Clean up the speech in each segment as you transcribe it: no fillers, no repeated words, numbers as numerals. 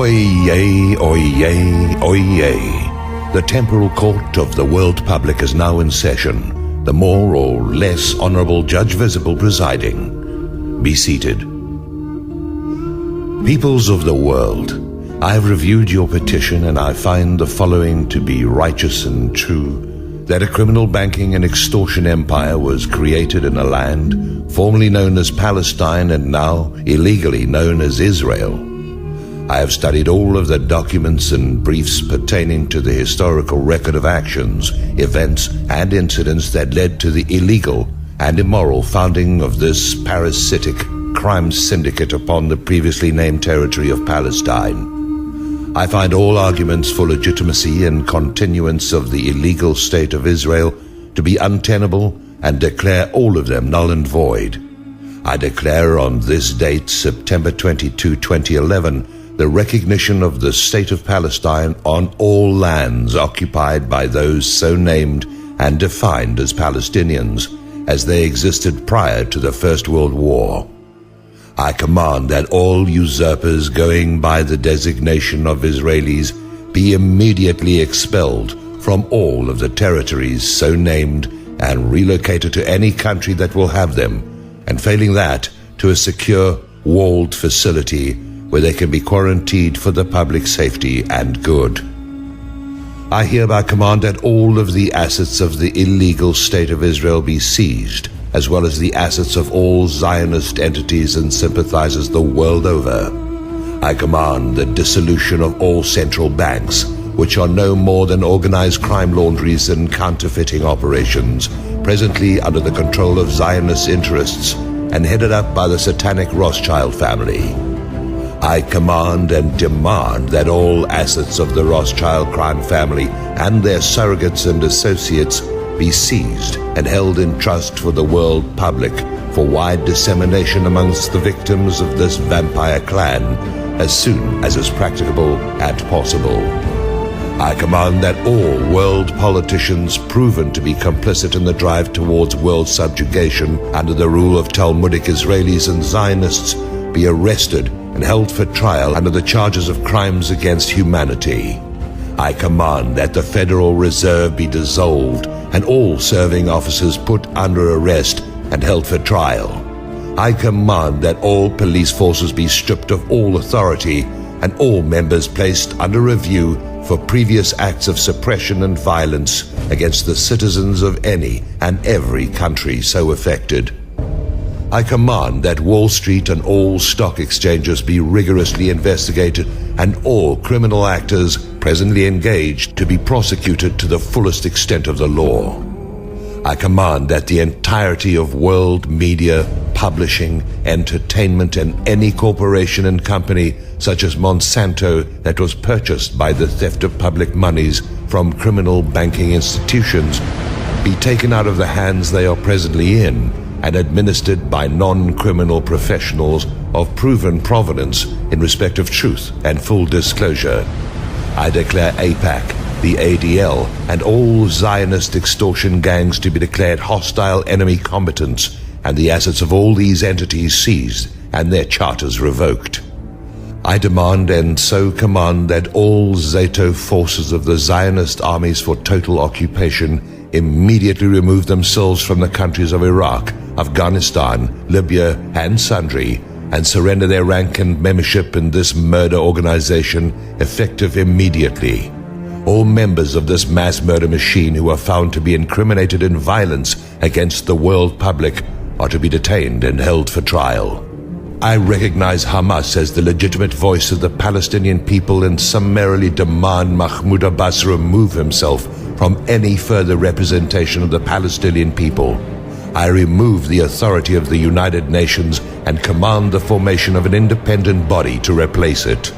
Oyez, oyez, oyez. The temporal court of the world public is now in session, the more or less honorable judge visible presiding. Be seated. Peoples of the world, I have reviewed your petition and I find the following to be righteous and true: that a criminal banking and extortion empire was created in a land formerly known as Palestine and now illegally known as Israel. I have studied all of the documents and briefs pertaining to the historical record of actions, events, and incidents that led to the illegal and immoral founding of this parasitic crime syndicate upon the previously named territory of Palestine. I find all arguments for legitimacy and continuance of the illegal state of Israel to be untenable and declare all of them null and void. I declare on this date, September 22, 2011, the recognition of the state of Palestine on all lands occupied by those so named and defined as Palestinians, as they existed prior to the First World War. I command that all usurpers going by the designation of Israelis be immediately expelled from all of the territories so named and relocated to any country that will have them, and failing that, to a secure, walled facility where they can be quarantined for the public safety and good. I hereby command that all of the assets of the illegal state of Israel be seized, as well as the assets of all Zionist entities and sympathizers the world over. I command the dissolution of all central banks, which are no more than organized crime laundries and counterfeiting operations, presently under the control of Zionist interests and headed up by the satanic Rothschild family. I command and demand that all assets of the Rothschild crime family and their surrogates and associates be seized and held in trust for the world public for wide dissemination amongst the victims of this vampire clan as soon as is practicable and possible. I command that all world politicians proven to be complicit in the drive towards world subjugation under the rule of Talmudic Israelis and Zionists be arrested and held for trial under the charges of crimes against humanity. I command that the Federal Reserve be dissolved and all serving officers put under arrest and held for trial. I command that all police forces be stripped of all authority and all members placed under review for previous acts of suppression and violence against the citizens of any and every country so affected. I command that Wall Street and all stock exchanges be rigorously investigated and all criminal actors presently engaged to be prosecuted to the fullest extent of the law. I command that the entirety of world media, publishing, entertainment, and any corporation and company such as Monsanto that was purchased by the theft of public monies from criminal banking institutions be taken out of the hands they are presently in and administered by non-criminal professionals of proven provenance in respect of truth and full disclosure. I declare AIPAC, the ADL, and all Zionist extortion gangs to be declared hostile enemy combatants, and the assets of all these entities seized and their charters revoked. I demand and so command that all Zato forces of the Zionist armies for total occupation immediately remove themselves from the countries of Iraq, Afghanistan, Libya, and sundry, and surrender their rank and membership in this murder organization effective immediately. All members of this mass murder machine who are found to be incriminated in violence against the world public are to be detained and held for trial. I recognize Hamas as the legitimate voice of the Palestinian people and summarily demand Mahmoud Abbas remove himself from any further representation of the Palestinian people. I remove the authority of the United Nations and command the formation of an independent body to replace it.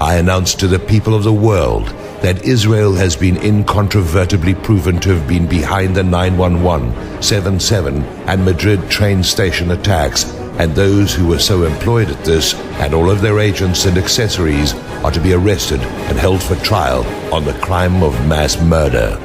I announce to the people of the world that Israel has been incontrovertibly proven to have been behind the 9/11, 7/7, and Madrid train station attacks, and those who were so employed at this and all of their agents and accessories are to be arrested and held for trial on the crime of mass murder.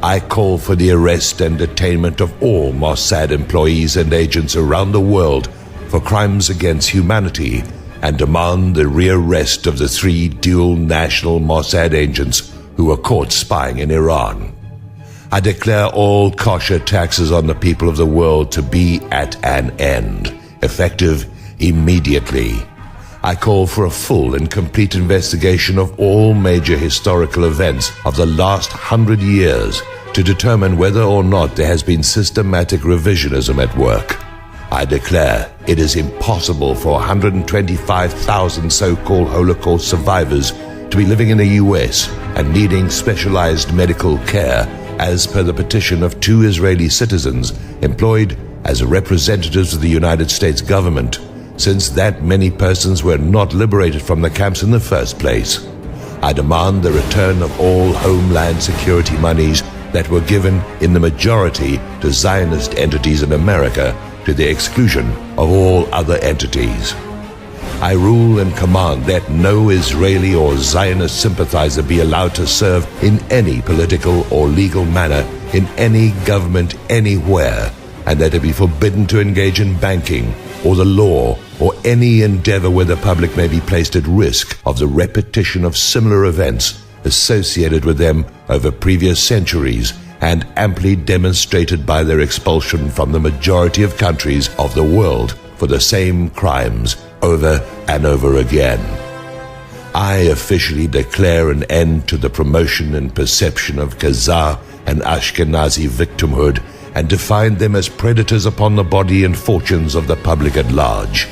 I call for the arrest and detainment of all Mossad employees and agents around the world for crimes against humanity and demand the rearrest of the 3 dual national Mossad agents who were caught spying in Iran. I declare all kosher taxes on the people of the world to be at an end, effective immediately. I call for a full and complete investigation of all major historical events of the last 100 years to determine whether or not there has been systematic revisionism at work. I declare it is impossible for 125,000 so-called Holocaust survivors to be living in the US and needing specialized medical care, as per the petition of 2 Israeli citizens employed as representatives of the United States government, since that many persons were not liberated from the camps in the first place. I demand the return of all Homeland Security monies that were given in the majority to Zionist entities in America, to the exclusion of all other entities. I rule and command that no Israeli or Zionist sympathizer be allowed to serve in any political or legal manner in any government anywhere, and that it be forbidden to engage in banking or the law or any endeavor where the public may be placed at risk of the repetition of similar events associated with them over previous centuries, and amply demonstrated by their expulsion from the majority of countries of the world for the same crimes over and over again. I officially declare an end to the promotion and perception of Khazar and Ashkenazi victimhood, and define them as predators upon the body and fortunes of the public at large.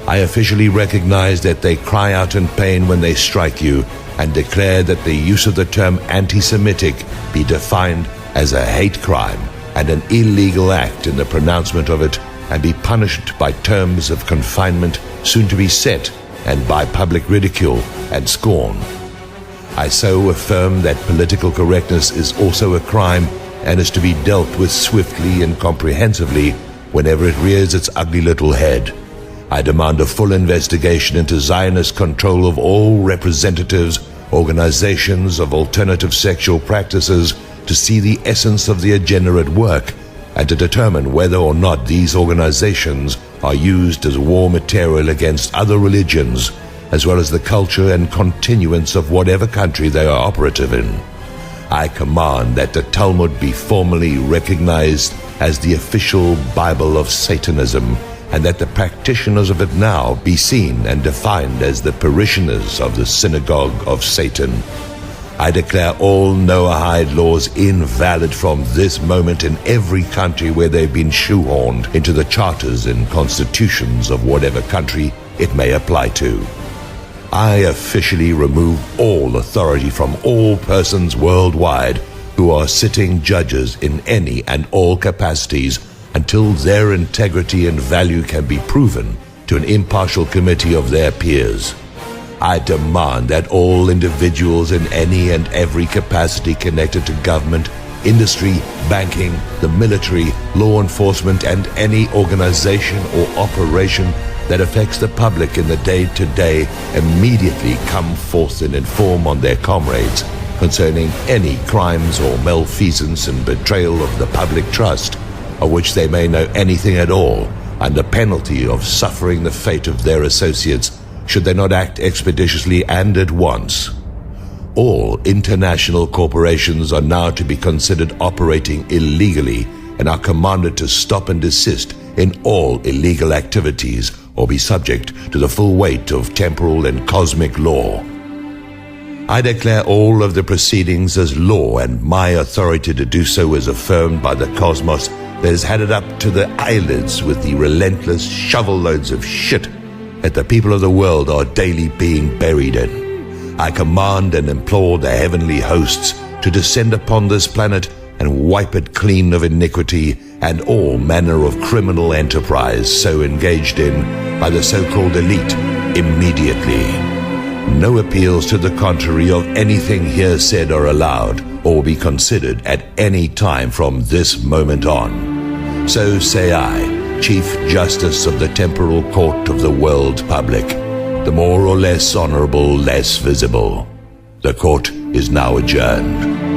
I officially recognize that they cry out in pain when they strike you, and declare that the use of the term anti-Semitic be defined as a hate crime and an illegal act in the pronouncement of it, and be punished by terms of confinement soon to be set, and by public ridicule and scorn. I so affirm that political correctness is also a crime, and is to be dealt with swiftly and comprehensively whenever it rears its ugly little head. I demand a full investigation into Zionist control of all representatives, organizations of alternative sexual practices, to see the essence of the agenda at work, and to determine whether or not these organizations are used as war material against other religions, as well as the culture and continuance of whatever country they are operative in. I command that the Talmud be formally recognized as the official Bible of Satanism, and that the practitioners of it now be seen and defined as the parishioners of the synagogue of Satan. I declare all Noahide laws invalid from this moment in every country where they've been shoehorned into the charters and constitutions of whatever country it may apply to. I officially remove all authority from all persons worldwide who are sitting judges in any and all capacities until their integrity and value can be proven to an impartial committee of their peers. I demand that all individuals in any and every capacity connected to government, industry, banking, the military, law enforcement, and any organization or operation that affects the public in the day-to-day immediately come forth and inform on their comrades concerning any crimes or malfeasance and betrayal of the public trust, of which they may know anything at all, under penalty of suffering the fate of their associates should they not act expeditiously and at once. All international corporations are now to be considered operating illegally and are commanded to stop and desist in all illegal activities or be subject to the full weight of temporal and cosmic law. I declare all of the proceedings as law, and my authority to do so is affirmed by the cosmos that has had it up to the eyelids with the relentless shovel loads of shit that the people of the world are daily being buried in. I command and implore the heavenly hosts to descend upon this planet and wipe it clean of iniquity and all manner of criminal enterprise so engaged in by the so-called elite immediately. No appeals to the contrary of anything here said are allowed or be considered at any time from this moment on. So say I, Chief Justice of the Temporal Court of the World Public, the more or less honorable, less visible. The court is now adjourned.